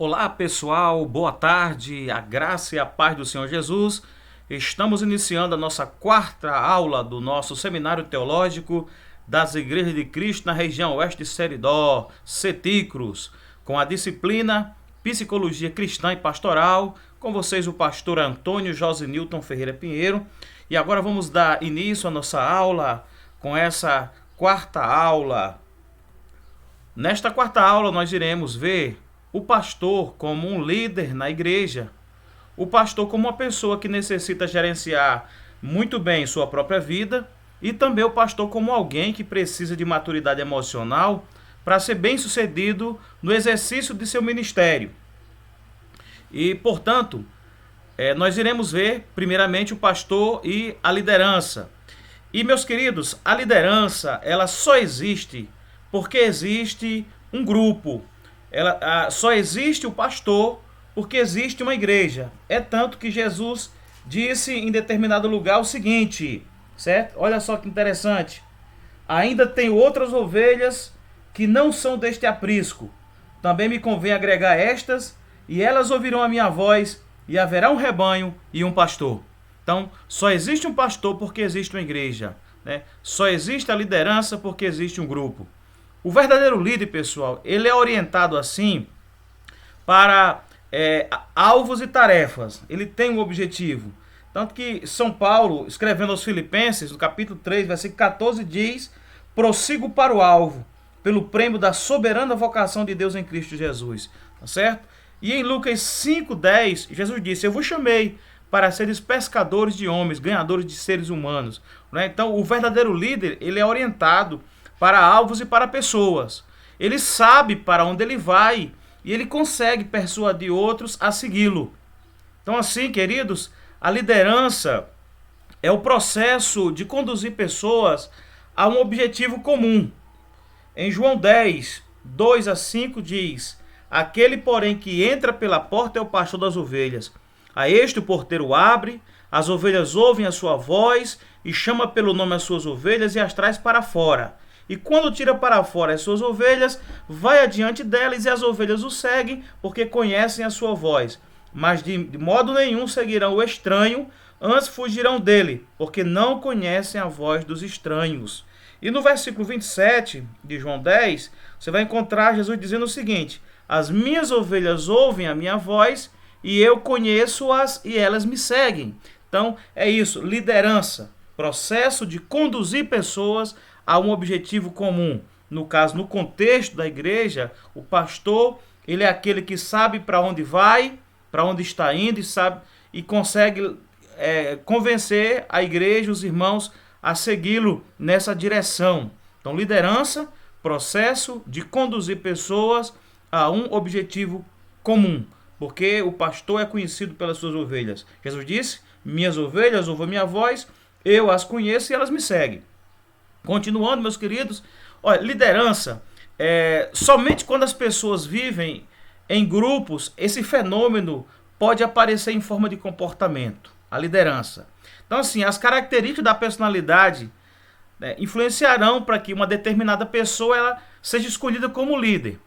Olá pessoal, boa tarde, a graça e a paz do Senhor Jesus. Estamos iniciando a nossa quarta aula do nosso Seminário Teológico das Igrejas de Cristo na região oeste de Seridó, Ceticros, com a disciplina Psicologia Cristã e Pastoral, com vocês o pastor Antônio Josenilton Ferreira Pinheiro. E agora vamos dar início à nossa aula com essa quarta aula. Nesta quarta aula nós iremos ver o pastor como um líder na igreja, o pastor como uma pessoa que necessita gerenciar muito bem sua própria vida e também o pastor como alguém que precisa de maturidade emocional para ser bem-sucedido no exercício de seu ministério. E, portanto, nós iremos ver primeiramente o pastor e a liderança. E, meus queridos, a liderança ela só existe porque existe um grupo. Só existe o pastor porque existe uma igreja. É tanto que Jesus disse em determinado lugar o seguinte, certo? Olha só que interessante. Ainda tenho outras ovelhas que não são deste aprisco. Também me convém agregar estas, e elas ouvirão a minha voz, e haverá um rebanho e um pastor. Então, só existe um pastor porque existe uma igreja, né? Só existe a liderança porque existe um grupo. O verdadeiro líder, pessoal, ele é orientado assim para alvos e tarefas. Ele tem um objetivo. Tanto que São Paulo, escrevendo aos Filipenses, no capítulo 3, versículo 14, diz: prossigo para o alvo, pelo prêmio da soberana vocação de Deus em Cristo Jesus. Tá certo? E em Lucas 5,10, Jesus disse: eu vos chamei para seres pescadores de homens, ganhadores de seres humanos. Né? Então, o verdadeiro líder, ele é orientado para alvos e para pessoas. Ele sabe para onde ele vai e ele consegue persuadir outros a segui-lo. Então, assim, queridos, a liderança é o processo de conduzir pessoas a um objetivo comum. Em João 10, 2 a 5 diz: aquele, porém, que entra pela porta é o pastor das ovelhas. A este o porteiro abre, as ovelhas ouvem a sua voz e chama pelo nome as suas ovelhas e as traz para fora. E quando tira para fora as suas ovelhas, vai adiante delas e as ovelhas o seguem, porque conhecem a sua voz. Mas de modo nenhum seguirão o estranho, antes fugirão dele, porque não conhecem a voz dos estranhos. E no versículo 27 de João 10, você vai encontrar Jesus dizendo o seguinte: as minhas ovelhas ouvem a minha voz, e eu conheço-as e elas me seguem. Então, é isso, liderança, processo de conduzir pessoas a um objetivo comum. No caso, no contexto da igreja, o pastor, ele é aquele que sabe para onde vai, para onde está indo e consegue convencer a igreja, os irmãos, a segui-lo nessa direção. Então, liderança, processo de conduzir pessoas a um objetivo comum, porque o pastor é conhecido pelas suas ovelhas. Jesus disse: minhas ovelhas ouvem minha voz, eu as conheço e elas me seguem. Continuando, meus queridos, olha, liderança, somente quando as pessoas vivem em grupos, esse fenômeno pode aparecer em forma de comportamento, a liderança. Então, assim, as características da personalidade, né, influenciarão para que uma determinada pessoa ela seja escolhida como líder.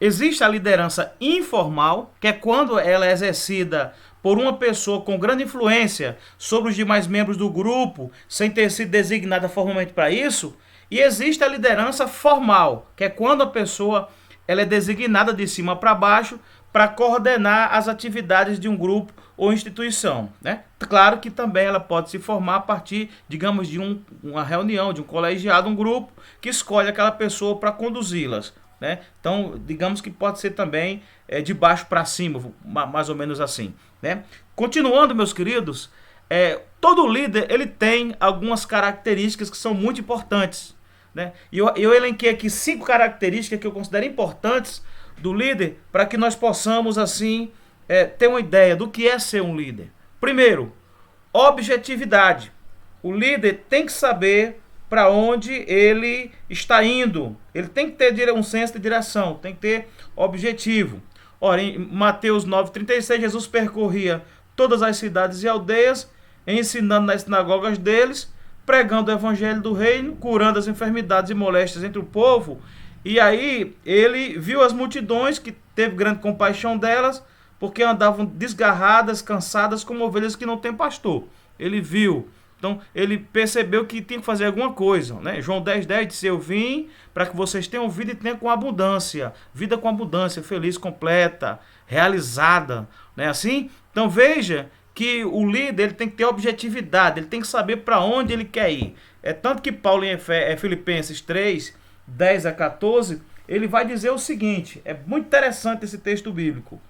Existe a liderança informal, que é quando ela é exercida por uma pessoa com grande influência sobre os demais membros do grupo, sem ter sido designada formalmente para isso. E existe a liderança formal, que é quando a pessoa ela é designada de cima para baixo para coordenar as atividades de um grupo ou instituição. Né? Claro que também ela pode se formar a partir, digamos, de uma reunião, de um colegiado, um grupo que escolhe aquela pessoa para conduzi-las. Né? Então, digamos que pode ser também de baixo para cima, mais ou menos assim. Né? Continuando, meus queridos, todo líder ele tem algumas características que são muito importantes. Né? E eu elenquei aqui 5 características que eu considero importantes do líder para que nós possamos assim ter uma ideia do que é ser um líder. Primeiro, objetividade. O líder tem que saber para onde ele está indo. Ele tem que ter um senso de direção, tem que ter objetivo. Ora, em Mateus 9,36, Jesus percorria todas as cidades e aldeias, ensinando nas sinagogas deles, pregando o evangelho do reino, curando as enfermidades e moléstias entre o povo, E aí ele viu as multidões, que teve grande compaixão delas, porque andavam desgarradas, cansadas, como ovelhas que não têm pastor. Ele viu. Então, ele percebeu que tinha que fazer alguma coisa, né? João 10,10 disse: eu vim para que vocês tenham vida e tenham com abundância. Vida com abundância, feliz, completa, realizada. Não é assim? Então, veja que o líder ele tem que ter objetividade, ele tem que saber para onde ele quer ir. É tanto que Paulo em Filipenses 3, 10 a 14, ele vai dizer o seguinte, é muito interessante esse texto bíblico: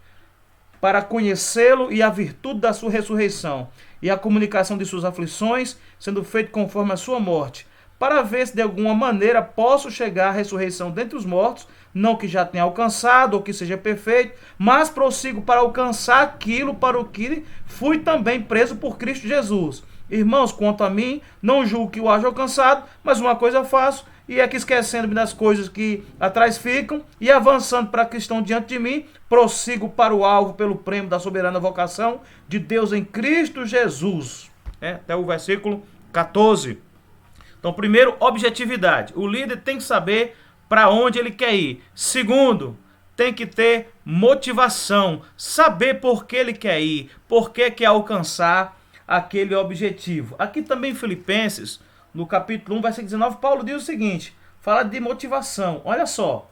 para conhecê-lo e a virtude da sua ressurreição, e a comunicação de suas aflições, sendo feito conforme a sua morte, para ver se de alguma maneira posso chegar à ressurreição dentre os mortos, não que já tenha alcançado ou que seja perfeito, mas prossigo para alcançar aquilo para o que fui também preso por Cristo Jesus. Irmãos, quanto a mim, não julgo que o haja alcançado, mas uma coisa faço, e é que esquecendo-me das coisas que atrás ficam e avançando para que estão diante de mim, prossigo para o alvo pelo prêmio da soberana vocação de Deus em Cristo Jesus. Até o versículo 14. Então, primeiro, objetividade. O líder tem que saber para onde ele quer ir. Segundo, tem que ter motivação, saber por que ele quer ir, por que quer alcançar aquele objetivo. Aqui também em Filipenses, no capítulo 1, versículo 19, Paulo diz o seguinte, fala de motivação. Olha só: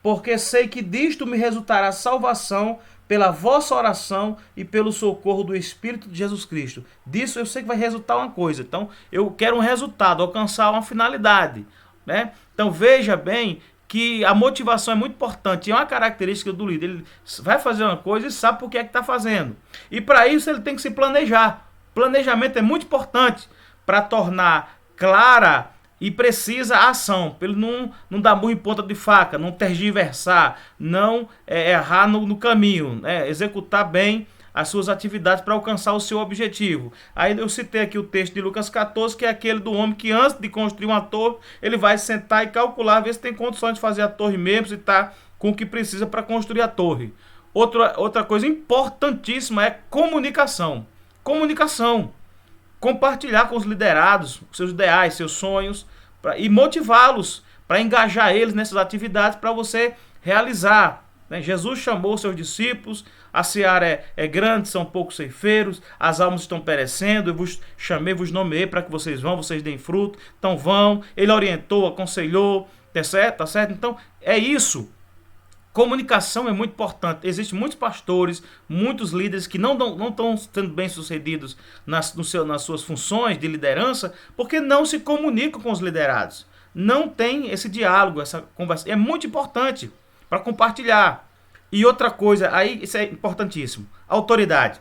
porque sei que disto me resultará salvação pela vossa oração e pelo socorro do Espírito de Jesus Cristo. Disso eu sei que vai resultar uma coisa. Então, eu quero um resultado, alcançar uma finalidade, né? Então, veja bem que a motivação é muito importante. É uma característica do líder. Ele vai fazer uma coisa e sabe por que é que está fazendo. E para isso ele tem que se planejar. Planejamento é muito importante para tornar clara e precisa a ação, para ele não dar murro em ponta de faca, não tergiversar, não errar no caminho, né? Executar bem as suas atividades para alcançar o seu objetivo. Aí eu citei aqui o texto de Lucas 14, que é aquele do homem que antes de construir uma torre, ele vai sentar e calcular, ver se tem condições de fazer a torre mesmo, se está com o que precisa para construir a torre. Outra coisa importantíssima é comunicação. Comunicação. Compartilhar com os liderados seus ideais, seus sonhos, e motivá-los para engajar eles nessas atividades para você realizar, né? Jesus chamou seus discípulos, a seara é grande, são poucos ceifeiros, as almas estão perecendo, eu vos chamei, vos nomeei para que vocês vão, vocês deem fruto, então vão. Ele orientou, aconselhou, tá certo? Tá certo? Então é isso. Comunicação é muito importante. Existem muitos pastores, muitos líderes que não estão sendo bem-sucedidos nas suas funções de liderança porque não se comunicam com os liderados. Não tem esse diálogo, essa conversa. É muito importante para compartilhar. E outra coisa, aí isso é importantíssimo, autoridade,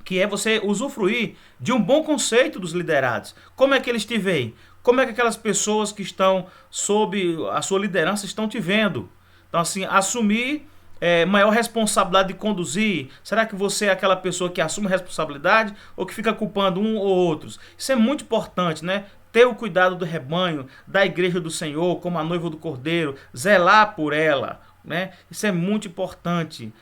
que é você usufruir de um bom conceito dos liderados. Como é que eles te veem? Como é que aquelas pessoas que estão sob a sua liderança estão te vendo? Então, assim, assumir maior responsabilidade de conduzir. Será que você é aquela pessoa que assume responsabilidade ou que fica culpando um ou outros? Isso é muito importante, né? Ter o cuidado do rebanho, da igreja do Senhor, como a noiva do Cordeiro, zelar por ela, né? Isso é muito importante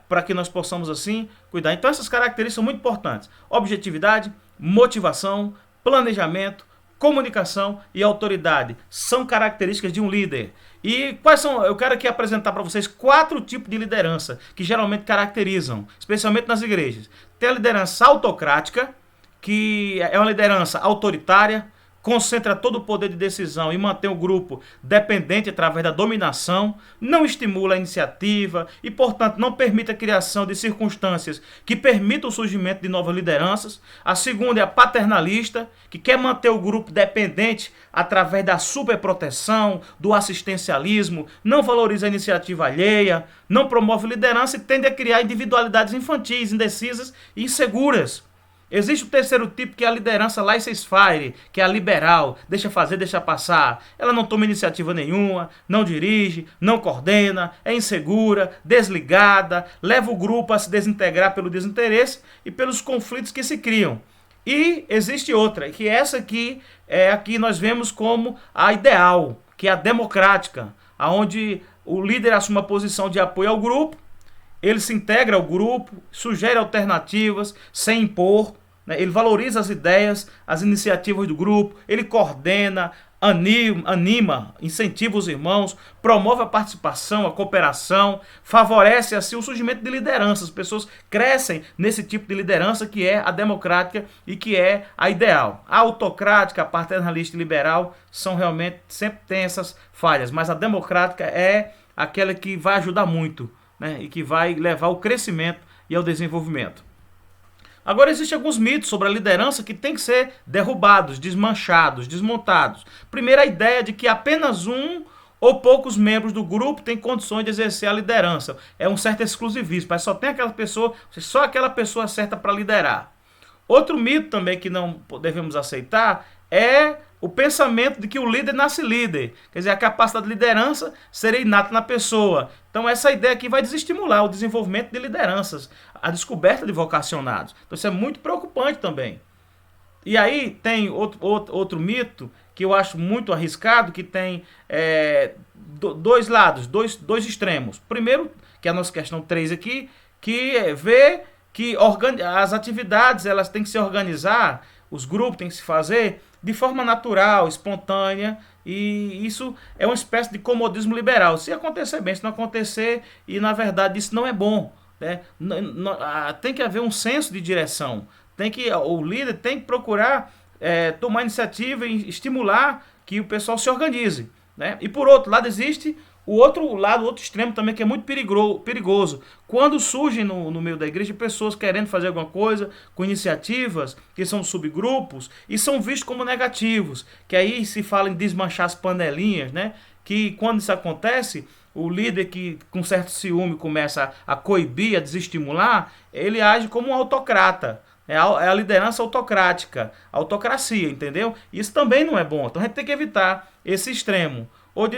para que nós possamos, assim, cuidar. Então, essas características são muito importantes. Objetividade, motivação, planejamento, comunicação e autoridade são características de um líder. E quais são? Eu quero aqui apresentar para vocês 4 tipos de liderança que geralmente caracterizam, especialmente nas igrejas. Tem a liderança autocrática, que é uma liderança autoritária, concentra todo o poder de decisão e mantém o grupo dependente através da dominação, não estimula a iniciativa e, portanto, não permite a criação de circunstâncias que permitam o surgimento de novas lideranças. A segunda é a paternalista, que quer manter o grupo dependente através da superproteção, do assistencialismo, não valoriza a iniciativa alheia, não promove liderança e tende a criar individualidades infantis, indecisas e inseguras. Existe o terceiro tipo, que é a liderança laissez-faire, que é a liberal, deixa fazer, deixa passar. Ela não toma iniciativa nenhuma, não dirige, não coordena, é insegura, desligada, leva o grupo a se desintegrar pelo desinteresse e pelos conflitos que se criam. E existe outra, que essa aqui é a que nós vemos como a ideal, que é a democrática, onde o líder assume a posição de apoio ao grupo, ele se integra ao grupo, sugere alternativas sem impor, né? Ele valoriza as ideias, as iniciativas do grupo, ele coordena, anima, incentiva os irmãos, promove a participação, a cooperação, favorece assim o surgimento de lideranças. As pessoas crescem nesse tipo de liderança que é a democrática e que é a ideal. A autocrática, a paternalista e liberal são realmente, sempre tem essas falhas, mas a democrática é aquela que vai ajudar muito, né? E que vai levar ao crescimento e ao desenvolvimento. Agora, existem alguns mitos sobre a liderança que têm que ser derrubados, desmanchados, desmontados. Primeiro, a ideia de que apenas um ou poucos membros do grupo têm condições de exercer a liderança. É um certo exclusivismo, mas só tem aquela pessoa, só aquela pessoa certa para liderar. Outro mito também que não devemos aceitar é o pensamento de que o líder nasce líder. Quer dizer, a capacidade de liderança seria inata na pessoa. Então essa ideia aqui vai desestimular o desenvolvimento de lideranças, a descoberta de vocacionados. Então isso é muito preocupante também. E aí tem outro mito que eu acho muito arriscado, que tem dois lados, dois extremos. Primeiro, que é a nossa questão 3 aqui, que vê que as atividades elas têm que se organizar, os grupos têm que se fazer de forma natural, espontânea, e isso é uma espécie de comodismo liberal. Se acontecer bem, se não acontecer, e na verdade isso não é bom, né? Tem que haver um senso de direção, o líder tem que procurar tomar iniciativa e estimular que o pessoal se organize, né? E por outro lado existe o outro lado, o outro extremo também, que é muito perigoso. Quando surgem no meio da igreja pessoas querendo fazer alguma coisa, com iniciativas, que são subgrupos, e são vistos como negativos. Que aí se fala em desmanchar as panelinhas, né? Que quando isso acontece, o líder que com certo ciúme começa a coibir, a desestimular, ele age como um autocrata. É a liderança autocrática, autocracia, entendeu? Isso também não é bom. Então a gente tem que evitar esse extremo. Ou de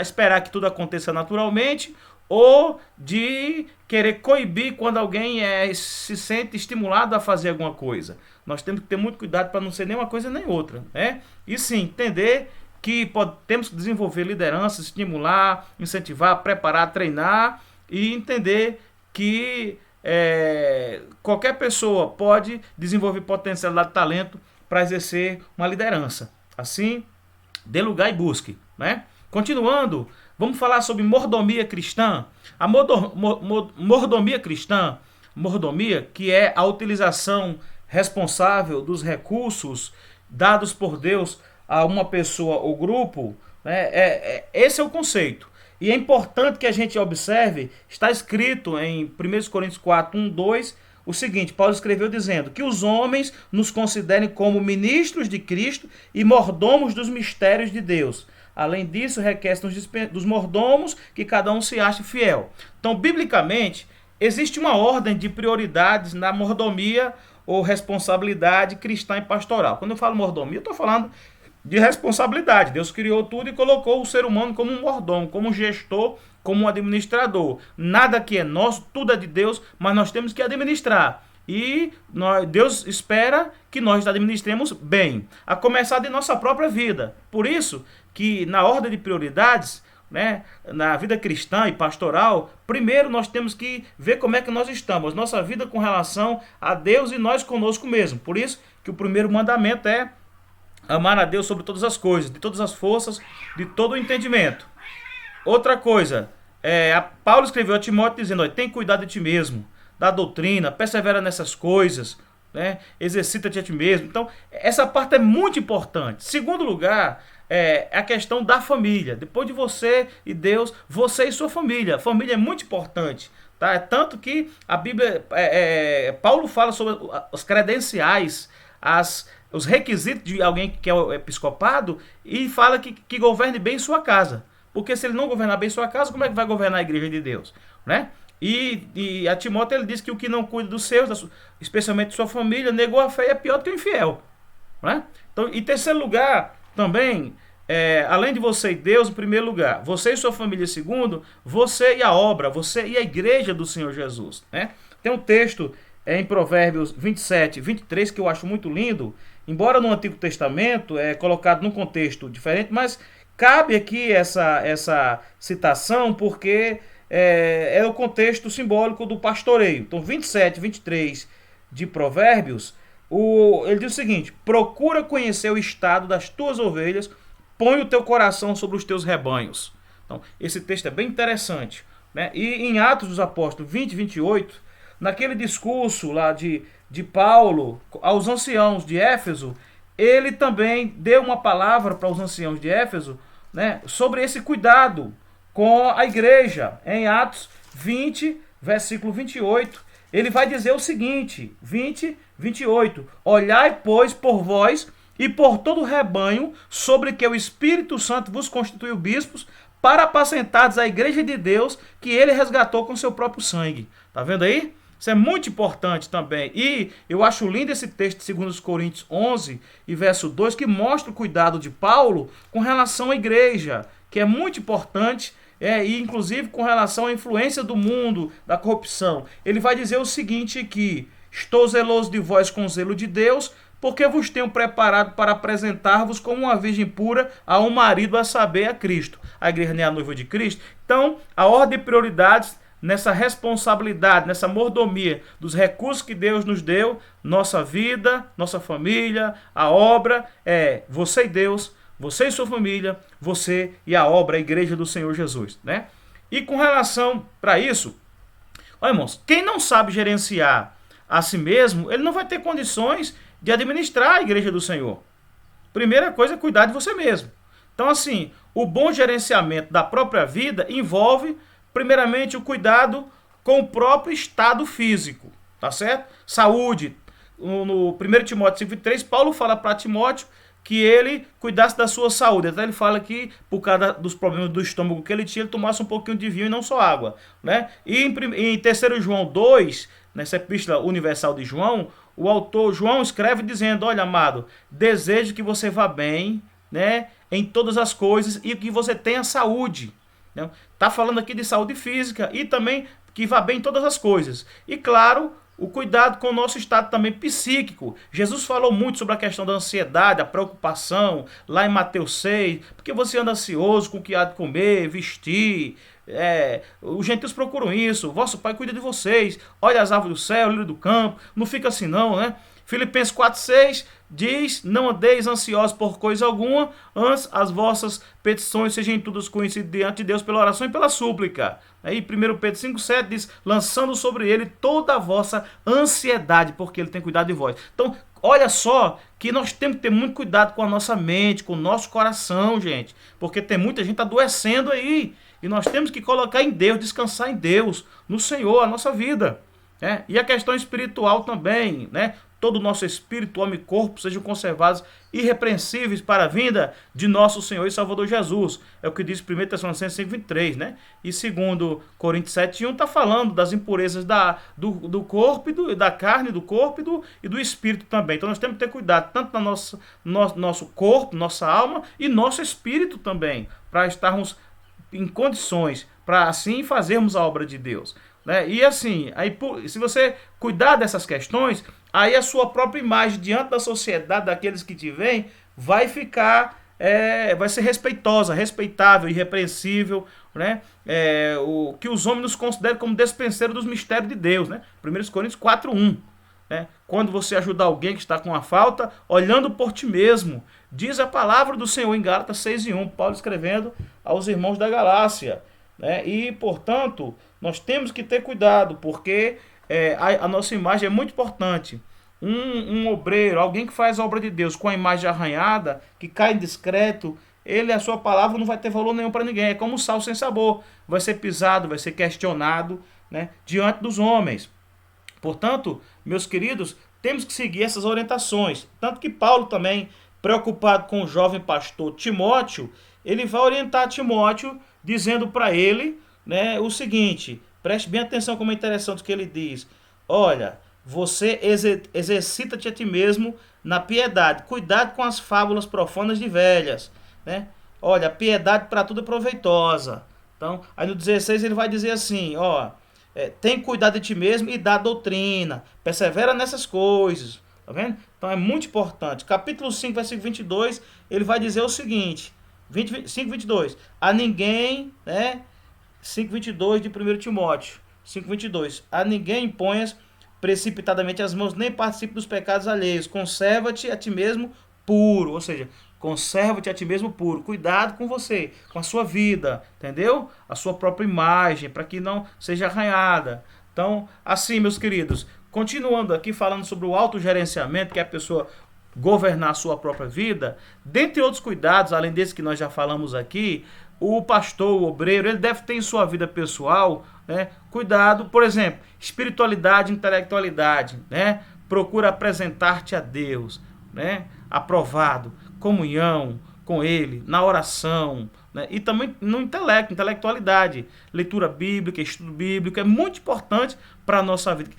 esperar que tudo aconteça naturalmente, ou de querer coibir quando alguém se sente estimulado a fazer alguma coisa. Nós temos que ter muito cuidado para não ser nem uma coisa nem outra, né? E sim, entender que temos que desenvolver liderança, estimular, incentivar, preparar, treinar e entender que qualquer pessoa pode desenvolver potencialidade e talento para exercer uma liderança. Assim, dê lugar e busque, né? Continuando, vamos falar sobre mordomia cristã. A mordomia cristã, que é a utilização responsável dos recursos dados por Deus a uma pessoa ou grupo, né? Esse é o conceito. E é importante que a gente observe, está escrito em 1 Coríntios 4, 1, 2, o seguinte: Paulo escreveu dizendo que os homens nos considerem como ministros de Cristo e mordomos dos mistérios de Deus. Além disso, requer dos mordomos que cada um se ache fiel. Então, biblicamente, existe uma ordem de prioridades na mordomia ou responsabilidade cristã e pastoral. Quando eu falo mordomia, eu estou falando de responsabilidade. Deus criou tudo e colocou o ser humano como um mordomo, como um gestor, como um administrador. Nada que é nosso, tudo é de Deus, mas nós temos que administrar. E Deus espera que nós administremos bem, a começar de nossa própria vida. Por isso que na ordem de prioridades, né, na vida cristã e pastoral, primeiro nós temos que ver como é que nós estamos, nossa vida com relação a Deus e nós conosco mesmo. Por isso que o primeiro mandamento é amar a Deus sobre todas as coisas, de todas as forças, de todo o entendimento. Outra coisa, Paulo escreveu a Timóteo dizendo: tem cuidado de ti mesmo, da doutrina, persevera nessas coisas, né? Exercita-te a ti mesmo. Então, essa parte é muito importante. Segundo lugar, a questão da família. Depois de você e Deus, você e sua família. A família é muito importante. Tá? É tanto que a Bíblia, Paulo fala sobre os credenciais, os requisitos de alguém que é o episcopado, e fala que governe bem sua casa. Porque se ele não governar bem sua casa, como é que vai governar a igreja de Deus? Né? E a Timóteo ele diz que o que não cuida dos seus, especialmente de sua família, negou a fé e é pior do que o infiel. Né? Então, em terceiro lugar, também, além de você e Deus, em primeiro lugar, você e sua família em segundo, você e a obra, você e a igreja do Senhor Jesus. Né? Tem um texto em Provérbios 27, 23, que eu acho muito lindo, embora no Antigo Testamento é colocado num contexto diferente, mas cabe aqui essa citação porque é o contexto simbólico do pastoreio. Então, 27, 23 de Provérbios, Ele diz o seguinte: procura conhecer o estado das tuas ovelhas, põe o teu coração sobre os teus rebanhos. Então, esse texto é bem interessante, né? E em Atos dos Apóstolos 20, 28, naquele discurso lá de Paulo aos anciãos de Éfeso, ele também deu uma palavra para os anciãos de Éfeso, né, sobre esse cuidado com a igreja. Em Atos 20, versículo 28, ele vai dizer o seguinte, 20, 28, olhai, pois, por vós e por todo o rebanho, sobre que o Espírito Santo vos constituiu bispos, para apacentardes a igreja de Deus, que ele resgatou com seu próprio sangue. Tá vendo aí? Isso é muito importante também. E eu acho lindo esse texto de 2 Coríntios 11 e verso 2, que mostra o cuidado de Paulo com relação à igreja, que é muito importante, e inclusive com relação à influência do mundo, da corrupção. Ele vai dizer o seguinte aqui: estou zeloso de vós com o zelo de Deus, porque vos tenho preparado para apresentar-vos como uma virgem pura a um marido, a saber, a Cristo. A igreja não é a noiva de Cristo. Então, a ordem de prioridades nessa responsabilidade, nessa mordomia dos recursos que Deus nos deu, nossa vida, nossa família, a obra, é você e Deus, você e sua família, você e a obra, a igreja do Senhor Jesus, né? E com relação para isso, olha, irmãos, quem não sabe gerenciar a si mesmo, ele não vai ter condições de administrar a igreja do Senhor. Primeira coisa é cuidar de você mesmo. Então, assim, o bom gerenciamento da própria vida envolve, primeiramente, o cuidado com o próprio estado físico, tá certo? Saúde. No 1 Timóteo 5,3, Paulo fala para Timóteo que ele cuidasse da sua saúde. Até ele fala que, por causa dos problemas do estômago que ele tinha, ele tomasse um pouquinho de vinho e não só água, né? E em 3 João 2, nessa epístola universal de João, o autor João escreve dizendo: olha, amado, desejo que você vá bem, né, em todas as coisas e que você tenha saúde. Está falando aqui de saúde física e também que vá bem em todas as coisas. E claro, o cuidado com o nosso estado também psíquico. Jesus falou muito sobre a questão da ansiedade, a preocupação, lá em Mateus 6, porque você anda ansioso com o que há de comer, vestir. Os gentios procuram isso. Vosso Pai cuida de vocês. Olha as árvores do céu, lírio do campo. Não fica assim não, né? Filipenses 4,6 diz: não andeis ansiosos por coisa alguma, antes as vossas petições sejam todas conhecidas diante de Deus pela oração e pela súplica. Aí 1 Pedro 5,7 diz: lançando sobre ele toda a vossa ansiedade, porque ele tem cuidado de vós. Então, olha só que nós temos que ter muito cuidado com a nossa mente, com o nosso coração, gente, porque tem muita gente adoecendo aí, e nós temos que colocar em Deus, descansar em Deus, no Senhor, a nossa vida. E a questão espiritual também, né? Todo o nosso espírito, alma e corpo sejam conservados irrepreensíveis para a vinda de nosso Senhor e Salvador Jesus. É o que diz 1 Tessalonicenses 5,23, né? E 2 Coríntios 7,1 está falando das impurezas do corpo, da carne, do corpo e do espírito também. Então nós temos que ter cuidado tanto no nosso corpo, nossa alma e nosso espírito também, para estarmos em condições, para assim fazermos a obra de Deus. Né? E assim, aí, se você cuidar dessas questões, aí a sua própria imagem diante da sociedade, daqueles que te veem, vai ficar, vai ser respeitosa, respeitável, irrepreensível, né? O que os homens nos consideram como despenseiro dos mistérios de Deus, né? 1 Coríntios 4,1. Né? Quando você ajudar alguém que está com uma falta, olhando por ti mesmo, diz a palavra do Senhor em Gálatas 6,1, Paulo escrevendo aos irmãos da Galácia. Né? E, portanto, nós temos que ter cuidado, porque a nossa imagem é muito importante. Um obreiro, alguém que faz a obra de Deus com a imagem arranhada, que cai indiscreto, a sua palavra não vai ter valor nenhum para ninguém. É como sal sem sabor, vai ser pisado, vai ser questionado, né, diante dos homens. Portanto, meus queridos, temos que seguir essas orientações. Tanto que Paulo também, preocupado com o jovem pastor Timóteo, ele vai orientar Timóteo dizendo para ele, né, o seguinte: preste bem atenção como é interessante o que ele diz. Olha, você exercita-te a ti mesmo na piedade. Cuidado com as fábulas profanas de velhas. Né? Olha, a piedade para tudo é proveitosa. Então, aí no 16 ele vai dizer assim, tem cuidado de ti mesmo e da doutrina. Persevera nessas coisas. Tá vendo? Então é muito importante. Capítulo 5, versículo 22, ele vai dizer o seguinte, 5:22. A ninguém, né? 5:22 de 1 Timóteo. 5:22. A ninguém imponhas precipitadamente as mãos, nem participe dos pecados alheios. Conserva-te a ti mesmo puro, ou seja, conserva-te a ti mesmo puro. Cuidado com você, com a sua vida, entendeu? A sua própria imagem, para que não seja arranhada. Então, assim, meus queridos, continuando aqui falando sobre o autogerenciamento, que é a pessoa governar a sua própria vida, dentre outros cuidados, além desse que nós já falamos aqui, o pastor, o obreiro, ele deve ter em sua vida pessoal, né, cuidado, por exemplo, espiritualidade, intelectualidade, né, procura apresentar-te a Deus, né, aprovado, comunhão com Ele, na oração, né, e também no intelecto, intelectualidade, leitura bíblica, estudo bíblico, é muito importante para a nossa vida.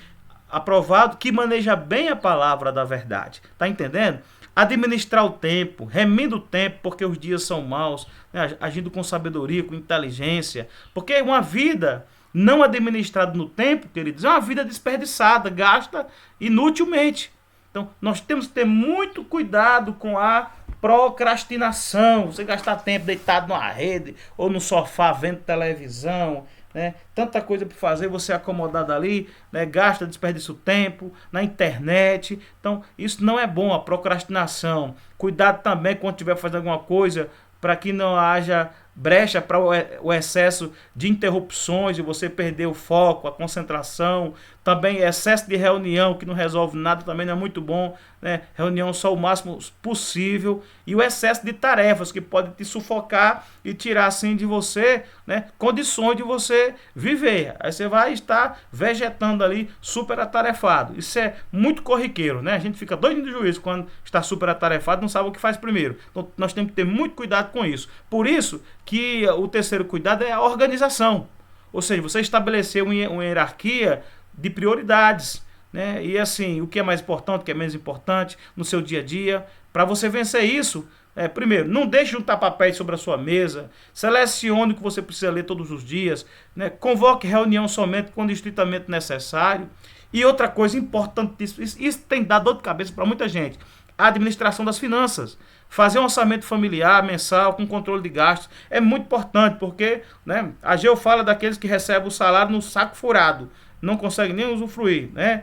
Aprovado, que maneja bem a palavra da verdade. Tá entendendo? Administrar o tempo, remindo o tempo, porque os dias são maus, né? Agindo com sabedoria, com inteligência. Porque uma vida não administrada no tempo, queridos, é uma vida desperdiçada, gasta inutilmente. Então, nós temos que ter muito cuidado com a procrastinação. Você gastar tempo deitado numa rede ou no sofá vendo televisão, né? Tanta coisa para fazer, você acomodado ali, né? Gasta, desperdiça o tempo na internet. Então, isso não é bom, a procrastinação. Cuidado também quando estiver fazendo alguma coisa, para que não haja brecha para o excesso de interrupções e você perder o foco, a concentração. Também excesso de reunião que não resolve nada também não é muito bom, né? Reunião só o máximo possível. E o excesso de tarefas que pode te sufocar e tirar assim de você, né, condições de você viver. Aí você vai estar vegetando ali super atarefado. Isso é muito corriqueiro, né? A gente fica doido de juízo quando está super atarefado, não sabe o que faz primeiro. Então nós temos que ter muito cuidado com isso. Por isso que o terceiro cuidado é a organização. Ou seja, você estabelecer uma hierarquia de prioridades, né? E assim, o que é mais importante, o que é menos importante no seu dia a dia. Para você vencer isso, primeiro, não deixe juntar papéis sobre a sua mesa, selecione o que você precisa ler todos os dias, né? Convoque reunião somente quando estritamente necessário. E outra coisa importantíssima, isso tem dado dor de cabeça para muita gente, a administração das finanças. Fazer um orçamento familiar, mensal, com controle de gastos, é muito importante, porque, né, a Ageu fala daqueles que recebem o salário no saco furado, não conseguem nem usufruir, né?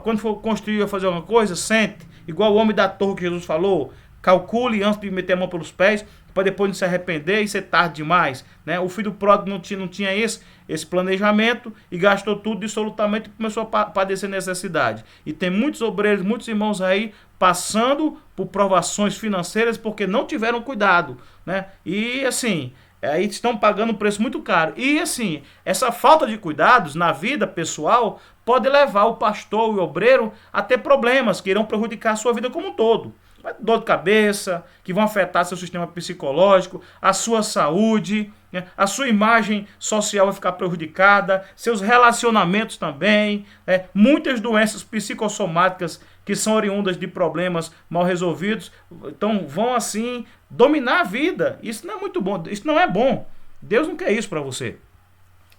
Quando for construir ou fazer alguma coisa, sente, igual o homem da torre que Jesus falou, calcule antes de meter a mão pelos pés, para depois não se arrepender e ser tarde demais, né? O filho pródigo não tinha esse planejamento e gastou tudo dissolutamente e começou a padecer necessidade. E tem muitos obreiros, muitos irmãos aí passando por provações financeiras porque não tiveram cuidado, né? E assim, aí estão pagando um preço muito caro. E assim, essa falta de cuidados na vida pessoal pode levar o pastor e o obreiro a ter problemas que irão prejudicar a sua vida como um todo. Dor de cabeça, que vão afetar seu sistema psicológico, a sua saúde, né? A sua imagem social vai ficar prejudicada, seus relacionamentos também, né? Muitas doenças psicossomáticas que são oriundas de problemas mal resolvidos, então vão assim dominar a vida. Isso não é muito bom, isso não é bom. Deus não quer isso para você.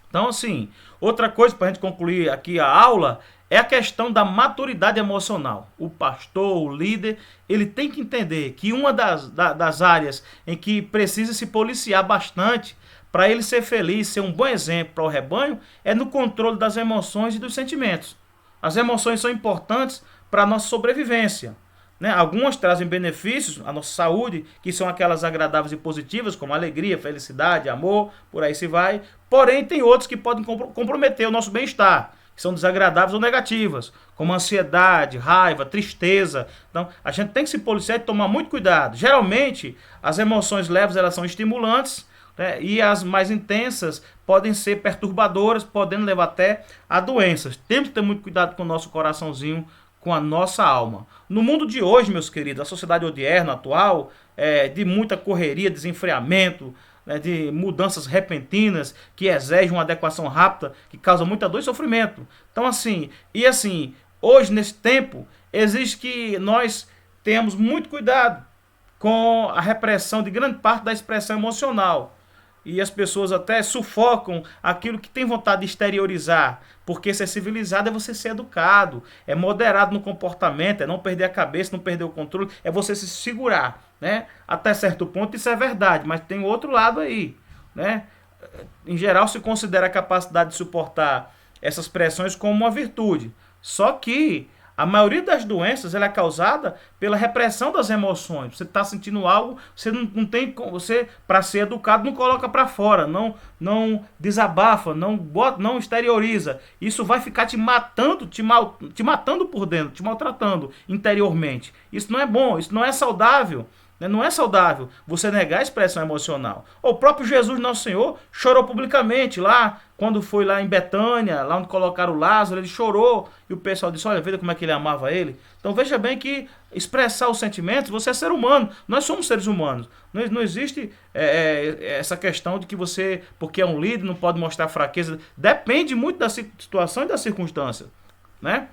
Então assim, outra coisa para a gente concluir aqui a aula é a questão da maturidade emocional. O pastor, o líder, ele tem que entender que uma das áreas em que precisa se policiar bastante para ele ser feliz, ser um bom exemplo para o rebanho, é no controle das emoções e dos sentimentos. As emoções são importantes para a nossa sobrevivência, né? Algumas trazem benefícios à nossa saúde, que são aquelas agradáveis e positivas, como alegria, felicidade, amor, por aí se vai. Porém, tem outros que podem comprometer o nosso bem-estar, que são desagradáveis ou negativas, como ansiedade, raiva, tristeza. Então, a gente tem que se policiar e tomar muito cuidado. Geralmente, as emoções leves elas são estimulantes, né, e as mais intensas podem ser perturbadoras, podendo levar até a doenças. Temos que ter muito cuidado com o nosso coraçãozinho, com a nossa alma. No mundo de hoje, meus queridos, a sociedade odierna, atual, de muita correria, desenfreamento, né, de mudanças repentinas que exigem uma adequação rápida, que causa muita dor e sofrimento. Então assim, hoje nesse tempo, exige que nós tenhamos muito cuidado com a repressão de grande parte da expressão emocional. E as pessoas até sufocam aquilo que tem vontade de exteriorizar, porque ser civilizado é você ser educado, é moderado no comportamento, é não perder a cabeça, não perder o controle, é você se segurar, né? Até certo ponto isso é verdade, mas tem outro lado aí, né? Em geral se considera a capacidade de suportar essas pressões como uma virtude, Só que a maioria das doenças ela é causada pela repressão das emoções. Você está sentindo algo, você não tem, você para ser educado não coloca para fora, não desabafa, não exterioriza. Isso vai ficar te matando, te matando por dentro, te maltratando interiormente. Isso não é bom, isso não é saudável. Não é saudável você negar a expressão emocional. O próprio Jesus, nosso Senhor, chorou publicamente lá, quando foi lá em Betânia, lá onde colocaram Lázaro, ele chorou. E o pessoal disse, olha, veja como é que ele amava ele. Então veja bem que expressar os sentimentos, você é ser humano. Nós somos seres humanos. Não existe essa questão de que você, porque é um líder, não pode mostrar fraqueza. Depende muito da situação e da circunstância, né?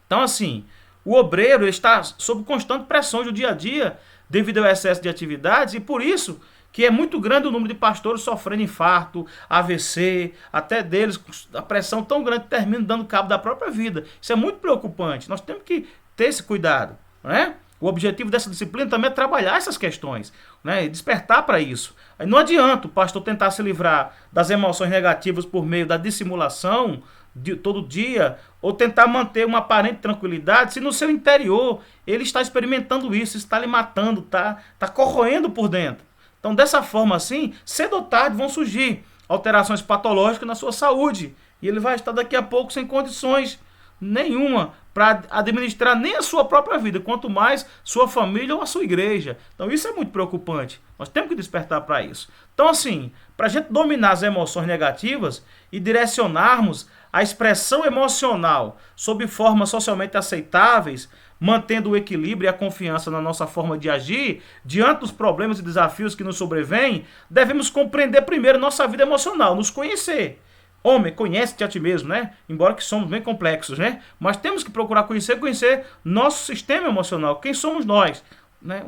Então assim, o obreiro está sob constante pressão do dia a dia, devido ao excesso de atividades, e por isso que é muito grande o número de pastores sofrendo infarto, AVC, até deles, a pressão tão grande que termina dando cabo da própria vida. Isso é muito preocupante. Nós temos que ter esse cuidado, né? O objetivo dessa disciplina também é trabalhar essas questões, né? E despertar para isso. Aí não adianta o pastor tentar se livrar das emoções negativas por meio da dissimulação de todo dia, ou tentar manter uma aparente tranquilidade, se no seu interior ele está experimentando isso, está lhe matando, está corroendo por dentro. Então, dessa forma assim, cedo ou tarde vão surgir alterações patológicas na sua saúde, e ele vai estar daqui a pouco sem condições nenhuma para administrar nem a sua própria vida, quanto mais sua família ou a sua igreja. Então isso é muito preocupante. Nós temos que despertar para isso. Então assim, para a gente dominar as emoções negativas e direcionarmos a expressão emocional sob formas socialmente aceitáveis, mantendo o equilíbrio e a confiança na nossa forma de agir, diante dos problemas e desafios que nos sobrevêm, devemos compreender primeiro nossa vida emocional, nos conhecer. Homem, conhece-te a ti mesmo, né? Embora que somos bem complexos, né? Mas temos que procurar conhecer nosso sistema emocional, quem somos nós, né?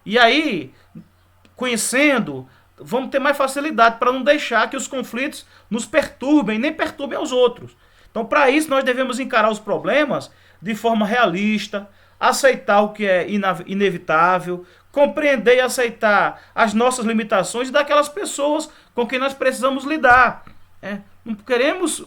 E aí, conhecendo, vamos ter mais facilidade para não deixar que os conflitos nos perturbem, nem perturbem aos outros. Então, para isso, nós devemos encarar os problemas de forma realista, aceitar o que é inevitável, compreender e aceitar as nossas limitações e daquelas pessoas com quem nós precisamos lidar. Não queremos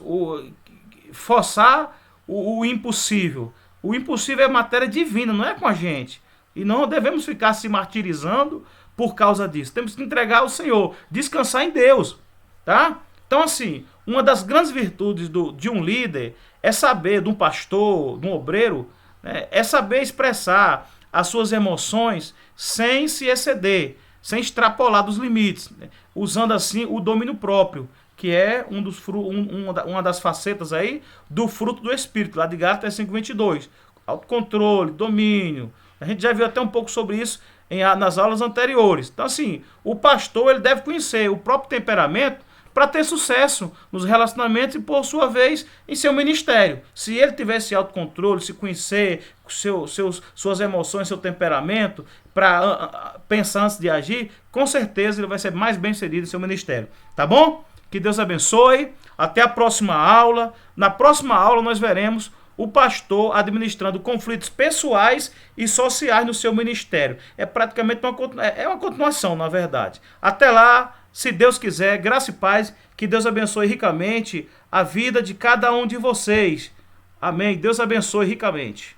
forçar o impossível. O impossível é matéria divina, não é com a gente. E não devemos ficar se martirizando por causa disso. Temos que entregar ao Senhor, descansar em Deus, tá? Então assim, uma das grandes virtudes de um líder é saber, de um pastor, de um obreiro, né, é saber expressar as suas emoções sem se exceder, sem extrapolar dos limites, né, usando assim o domínio próprio, que é uma das facetas aí do fruto do Espírito, lá de Gálatas 5:22. Autocontrole, domínio. A gente já viu até um pouco sobre isso nas aulas anteriores. Então, assim, o pastor ele deve conhecer o próprio temperamento para ter sucesso nos relacionamentos e, por sua vez, em seu ministério. Se ele tiver esse autocontrole, se conhecer suas emoções, seu temperamento, para pensar antes de agir, com certeza ele vai ser mais bem-sucedido em seu ministério. Tá bom? Que Deus abençoe. Até a próxima aula. Na próxima aula nós veremos o pastor administrando conflitos pessoais e sociais no seu ministério. É praticamente uma continuação, na verdade. Até lá, se Deus quiser, graça e paz, que Deus abençoe ricamente a vida de cada um de vocês. Amém. Deus abençoe ricamente.